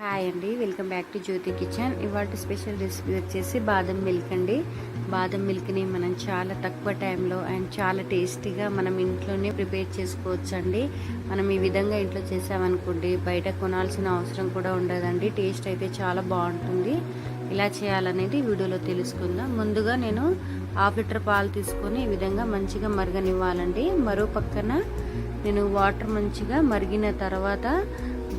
Hi అండి, welcome back to Jyothi kitchen. ఇవాళ special recipe వచ్చేసి బాదం మిల్క్ అండి. బాదం మిల్క్ని మనం చాలా తక్కువ టైంలో అండ్ చాలా టేస్టీగా మనం ఇంట్లోనే ప్రిపేర్ చేసుకోవచ్చు అండి. మనం ఈ విధంగా ఇంట్లో చేసామనుకోండి, బయట కొనాల్సిన అవసరం కూడా ఉండదండి. టేస్ట్ అయితే చాలా బాగుంటుంది. ఇలా చేయాలనేది వీడియోలో తెలుసుకుందాం. ముందుగా నేను 1/2 లీటర్ పాలు తీసుకొని ఈ విధంగా మంచిగా మరగనివ్వాలండి. మరో పక్కన నేను వాటర్ మంచిగా మరిగిన తర్వాత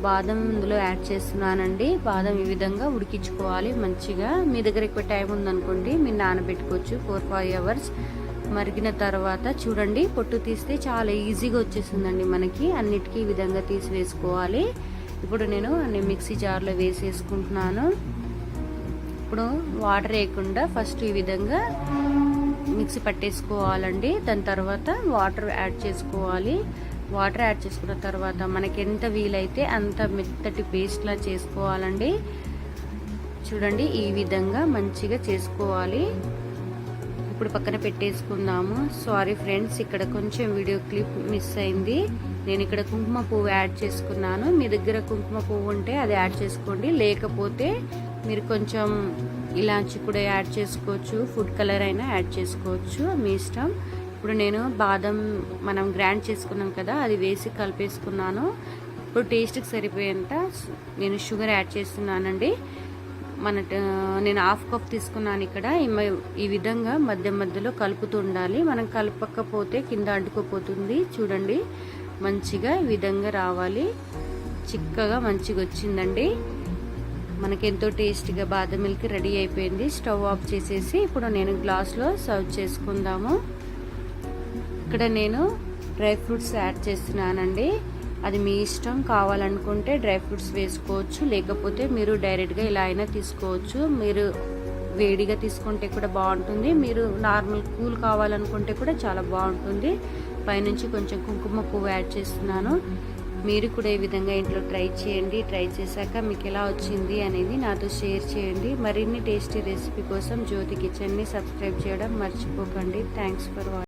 బాదం ఇందులో యాడ్ చేస్తున్నానండి. బాదం ఈ విధంగా ఉడికించుకోవాలి మంచిగా. మీ దగ్గర ఎక్కువ టైం ఉందనుకోండి, మీరు నానబెట్టుకోవచ్చు 4-5 అవర్స్. మరిగిన తర్వాత చూడండి, పొట్టు తీస్తే చాలా ఈజీగా వచ్చేసిందండి మనకి. అన్నిటికీ ఈ విధంగా తీసి వేసుకోవాలి. ఇప్పుడు నేను మిక్సీ జార్లో వేసేసుకుంటున్నాను. ఇప్పుడు వాటర్ వేయకుండా ఫస్ట్ ఈ విధంగా మిక్సీ పట్టేసుకోవాలండి. దాని తర్వాత వాటర్ యాడ్ చేసుకోవాలి. వాటర్ యాడ్ చేసుకున్న తర్వాత మనకి ఎంత వీలైతే అంత మెత్తటి పేస్ట్లా చేసుకోవాలండి. చూడండి, ఈ విధంగా మంచిగా చేసుకోవాలి. ఇప్పుడు పక్కన పెట్టేసుకుందాము. సారీ ఫ్రెండ్స్, ఇక్కడ కొంచెం వీడియో క్లిప్ మిస్ అయింది. నేను ఇక్కడ కుంకుమ పువ్వు యాడ్ చేసుకున్నాను. మీ దగ్గర కుంకుమ పువ్వు ఉంటే అది యాడ్ చేసుకోండి, లేకపోతే మీరు కొంచెం ఇలాంచి కూడా యాడ్ చేసుకోవచ్చు. ఫుడ్ కలర్ అయినా యాడ్ చేసుకోవచ్చు, మీ ఇష్టం. ఇప్పుడు నేను బాదం మనం గ్రైండ్ చేసుకున్నాం కదా, అది వేసి కలిపేసుకున్నాను. ఇప్పుడు టేస్ట్కి సరిపోయేంత నేను షుగర్ యాడ్ చేస్తున్నానండి. నేను 1/2 కప్ తీసుకున్నాను. ఇక్కడ ఈ విధంగా మధ్య మధ్యలో కలుపుతూ ఉండాలి. మనం కలపకపోతే కింద అంటుకుపోతుంది. చూడండి, మంచిగా ఈ విధంగా రావాలి. చిక్కగా మంచిగా వచ్చిందండి. మనకి ఎంతో టేస్టీగా బాదం మిల్క్ రెడీ అయిపోయింది. స్టవ్ ఆఫ్ చేసేసి ఇప్పుడు నేను గ్లాస్లో సర్వ్ చేసుకుందాము. ఇక్కడ నేను డ్రై ఫ్రూట్స్ యాడ్ చేస్తున్నానండి. అది మీ ఇష్టం. కావాలనుకుంటే డ్రై ఫ్రూట్స్ వేసుకోవచ్చు, లేకపోతే మీరు డైరెక్ట్గా ఇలా అయినా తీసుకోవచ్చు. మీరు వేడిగా తీసుకుంటే కూడా బాగుంటుంది. మీరు నార్మల్ కూల్ కావాలనుకుంటే కూడా చాలా బాగుంటుంది. పైనుంచి కొంచెం కుంకుమ పువ్వు యాడ్ చేస్తున్నాను. మీరు కూడా ఈ విధంగా ఇంట్లో ట్రై చేయండి. ట్రై చేశాక మీకు ఎలా వచ్చింది అనేది నాతో షేర్ చేయండి. మరిన్ని టేస్టీ రెసిపీ కోసం జ్యోతి కిచెన్ని సబ్స్క్రైబ్ చేయడం మర్చిపోకండి. Thanks for watching.